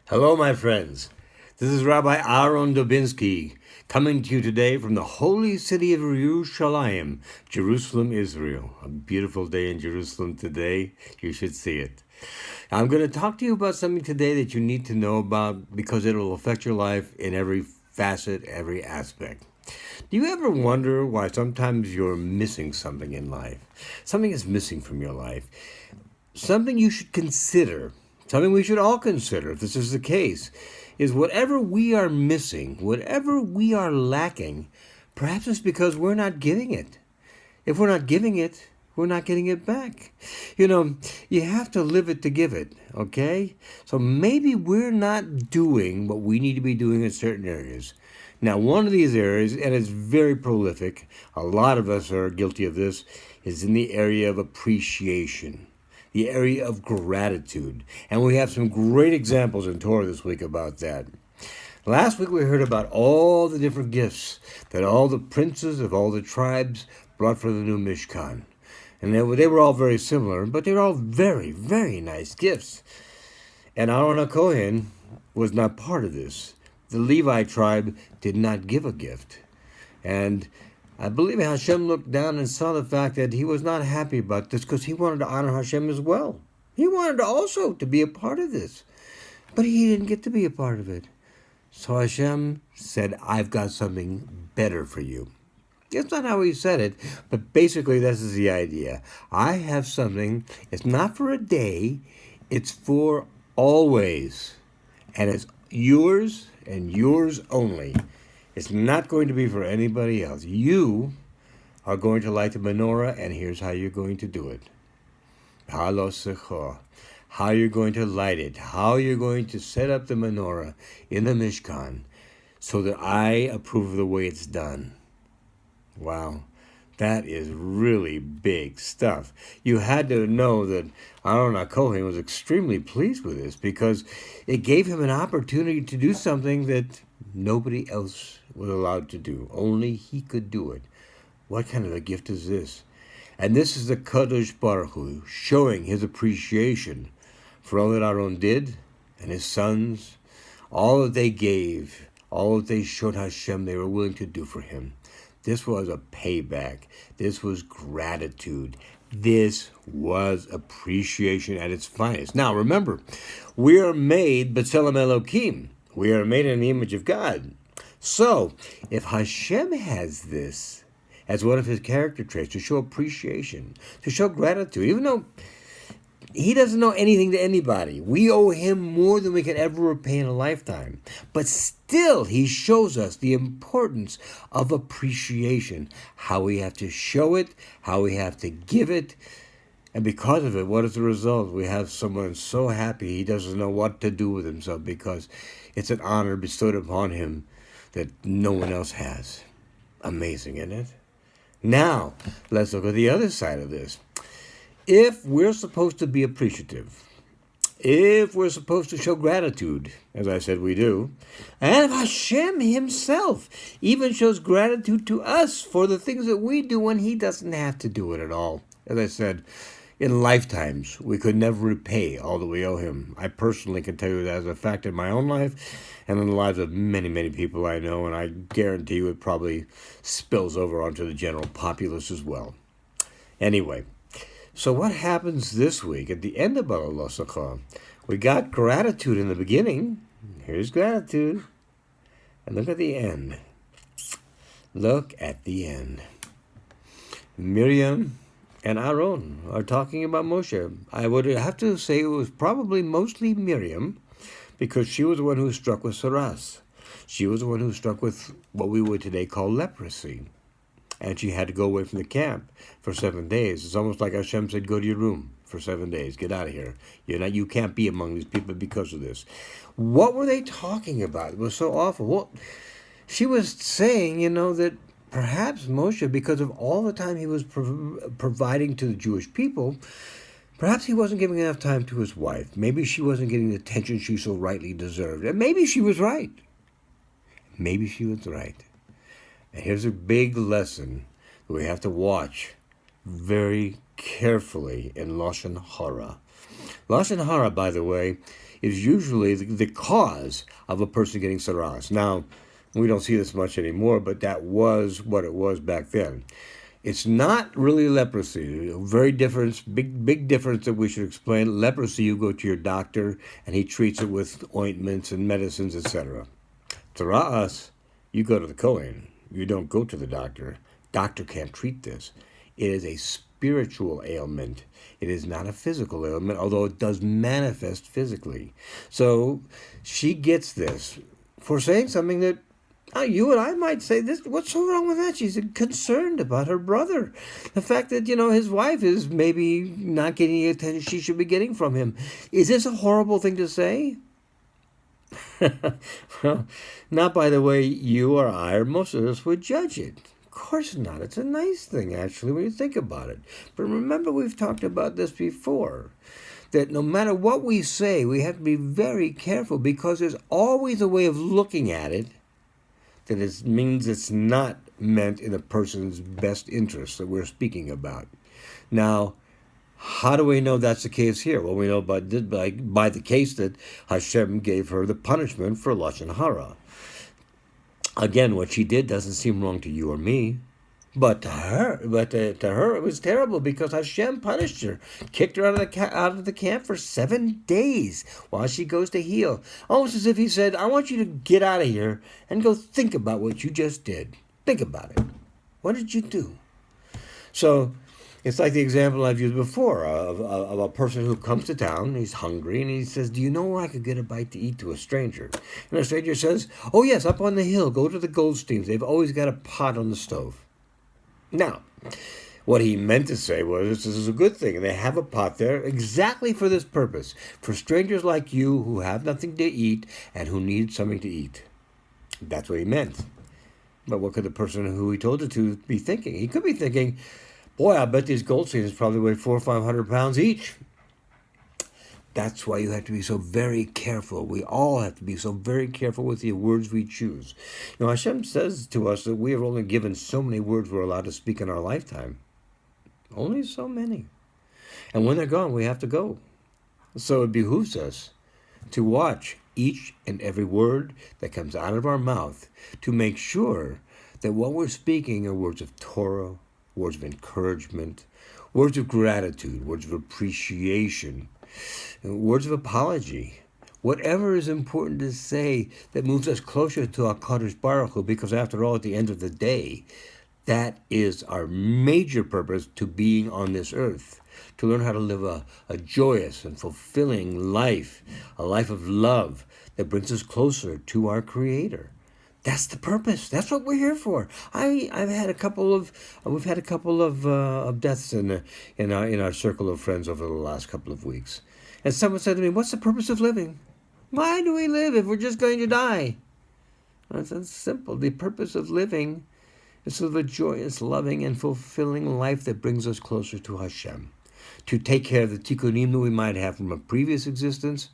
Hello, my friends. This is Rabbi Aharon Dobinsky coming to you today from the holy city of Yerushalayim, Jerusalem, Israel. A beautiful day in Jerusalem today. You should see it. I'm going to talk to you about something today that you need to know about because it will affect your life in every facet, every aspect. Do you ever wonder why sometimes you're missing something in life? Something is missing from your life. Something you should consider. Something we should all consider, if this is the case, is whatever we are missing, whatever we are lacking, perhaps it's because we're not giving it. If we're not giving it, we're not getting it back. You have to live it to give it, okay? So maybe we're not doing what we need to be doing in certain areas. Now, one of these areas, and it's very prolific, a lot of us are guilty of this, is in the area of appreciation. The area of gratitude. And we have some great examples in Torah this week about that. Last week we heard about all the different gifts that all the princes of all the tribes brought for the new Mishkan. And they were all very similar, but they were all very, very nice gifts. And Aaron HaKohen was not part of this. The Levi tribe did not give a gift. And I believe Hashem looked down and saw the fact that he was not happy about this because he wanted to honor Hashem as well. He wanted also to be a part of this. But he didn't get to be a part of it. So Hashem said, I've got something better for you. It's not how he said it, but basically this is the idea. I have something, it's not for a day, it's for always. And it's yours and yours only. It's not going to be for anybody else. You are going to light the menorah, and here's how you're going to do it. How you're going to light it. How you're going to set up the menorah in the Mishkan so that I approve of the way it's done. Wow, that is really big stuff. You had to know that Aaron HaKohen was extremely pleased with this because it gave him an opportunity to do something that nobody else was allowed to do. Only he could do it. What kind of a gift is this? And this is the Kadosh Baruch Hu showing his appreciation for all that Aaron did and his sons, all that they gave, all that they showed Hashem they were willing to do for him. This was a payback. This was gratitude. This was appreciation at its finest. Now remember, we are made B'Tselem Elokim. We are made in the image of God. So, if Hashem has this as one of his character traits, to show appreciation, to show gratitude, even though he doesn't know anything to anybody, we owe him more than we can ever repay in a lifetime. But still, he shows us the importance of appreciation, how we have to show it, how we have to give it. And because of it, what is the result? We have someone so happy he doesn't know what to do with himself because it's an honor bestowed upon him that no one else has. Amazing, isn't it? Now, let's look at the other side of this. If we're supposed to be appreciative, if we're supposed to show gratitude, as I said we do, and if Hashem himself even shows gratitude to us for the things that we do when he doesn't have to do it at all. As I said, in lifetimes, we could never repay all that we owe him. I personally can tell you that as a fact in my own life and in the lives of many, many people I know, and I guarantee you it probably spills over onto the general populace as well. Anyway, so what happens this week at the end of Baalal Sachar? We got gratitude in the beginning. Here's gratitude. And look at the end. Look at the end. Miriam and Aaron are talking about Moshe. I would have to say it was probably mostly Miriam because she was the one who was struck with saras. She was the one who was struck with what we would today call leprosy. And she had to go away from the camp for 7 days. It's almost like Hashem said, go to your room for 7 days. Get out of here. You can't be among these people because of this. What were they talking about? It was so awful. Well, she was saying, that perhaps Moshe, because of all the time he was providing to the Jewish people, perhaps he wasn't giving enough time to his wife. Maybe she wasn't getting the attention she so rightly deserved. And maybe she was right. Maybe she was right. And here's a big lesson that we have to watch very carefully in Lashon Hara. Lashon Hara, by the way, is usually the cause of a person getting saras. Now, we don't see this much anymore, but that was what it was back then. It's not really leprosy. Very different, big difference that we should explain. Leprosy, you go to your doctor and he treats it with ointments and medicines, etc. Saras, you go to the Kohen. You don't go to the doctor. Doctor can't treat this. It is a spiritual ailment. It is not a physical ailment, although it does manifest physically. So she gets this for saying something that you and I might say, "This, what's so wrong with that?" She's concerned about her brother. The fact that, his wife is maybe not getting the attention she should be getting from him. Is this a horrible thing to say? Well, not by the way you or I or most of us would judge it. Of course not. It's a nice thing, actually, when you think about it. But remember, we've talked about this before, that no matter what we say, we have to be very careful, because there's always a way of looking at it that it means it's not meant in a person's best interest that we're speaking about. Now, how do we know that's the case here? Well, we know by the case that Hashem gave her the punishment for Lashon Hara. Again, what she did doesn't seem wrong to you or me, but to her, it was terrible, because Hashem punished her, kicked her out of the camp for 7 days while she goes to heal. Almost as if he said, "I want you to get out of here and go think about what you just did. Think about it. What did you do?" So it's like the example I've used before of a person who comes to town, he's hungry, and he says, "Do you know where I could get a bite to eat?" to a stranger. And the stranger says, "Oh yes, up on the hill, go to the Goldsteins. They've always got a pot on the stove." Now, what he meant to say was, this is a good thing, and they have a pot there exactly for this purpose, for strangers like you who have nothing to eat and who need something to eat. That's what he meant. But what could the person who he told it to be thinking? He could be thinking, "Boy, I bet these Goldsteins probably weigh 400 or 500 pounds each." That's why you have to be so very careful. We all have to be so very careful with the words we choose. Hashem says to us that we are only given so many words we're allowed to speak in our lifetime. Only so many. And when they're gone, we have to go. So it behooves us to watch each and every word that comes out of our mouth, to make sure that what we're speaking are words of Torah, words of encouragement, words of gratitude, words of appreciation, words of apology. Whatever is important to say that moves us closer to HaKadosh Baruch Hu, because after all, at the end of the day, that is our major purpose to being on this earth, to learn how to live a joyous and fulfilling life, a life of love that brings us closer to our Creator. That's the purpose. That's what we're here for. We've had a couple of deaths in our circle of friends over the last couple of weeks, and someone said to me, "What's the purpose of living? Why do we live if we're just going to die?" That's simple. The purpose of living is to live a joyous, loving, and fulfilling life that brings us closer to Hashem, to take care of the tikkunim that we might have from a previous existence.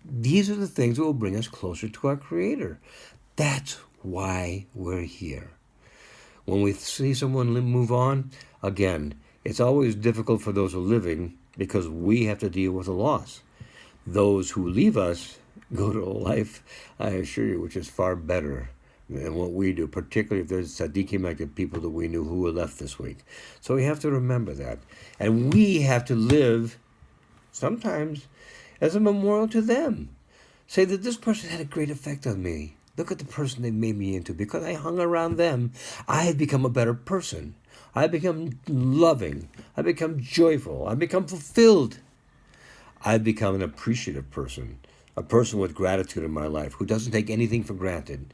These are the things that will bring us closer to our Creator. That's why we're here. When we see someone move on, again, it's always difficult for those who are living, because we have to deal with a loss. Those who leave us go to a life, I assure you, which is far better than what we do, particularly if there's tzaddikim like the people that we knew who were left this week. So we have to remember that. And we have to live, sometimes, as a memorial to them. Say that this person had a great effect on me. Look at the person they made me into. Because I hung around them, I have become a better person. I become loving. I become joyful. I become fulfilled. I become an appreciative person. A person with gratitude in my life, who doesn't take anything for granted.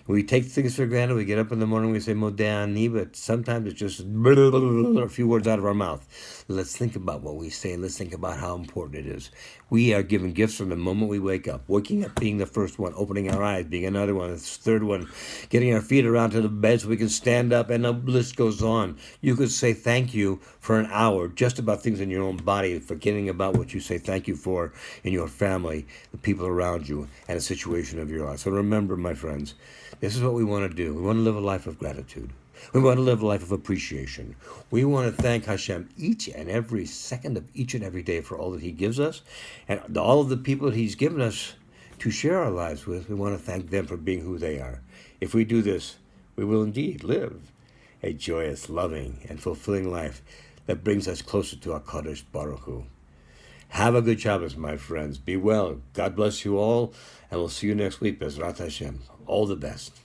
We take things for granted. We get up in the morning, we say Modeh Ani, but sometimes it's just a few words out of our mouth. Let's think about what we say. Let's think about how important it is. We are given gifts from the moment we wake up. Waking up being the first one, opening our eyes being another one, the third one, getting our feet around to the bed so we can stand up, and the list goes on. You could say thank you for an hour just about things in your own body, forgetting about what you say thank you for in your family, the people around you, and a situation of your life. So remember, my friends, this is what we want to do. We want to live a life of gratitude. We want to live a life of appreciation. We want to thank Hashem each and every second of each and every day for all that He gives us, and all of the people that He's given us to share our lives with. We want to thank them for being who they are. If we do this, we will indeed live a joyous, loving, and fulfilling life that brings us closer to HaKadosh Baruch Hu. Have a good Shabbos, my friends. Be well. God bless you all, and we'll see you next week, Bezrat Hashem. All the best.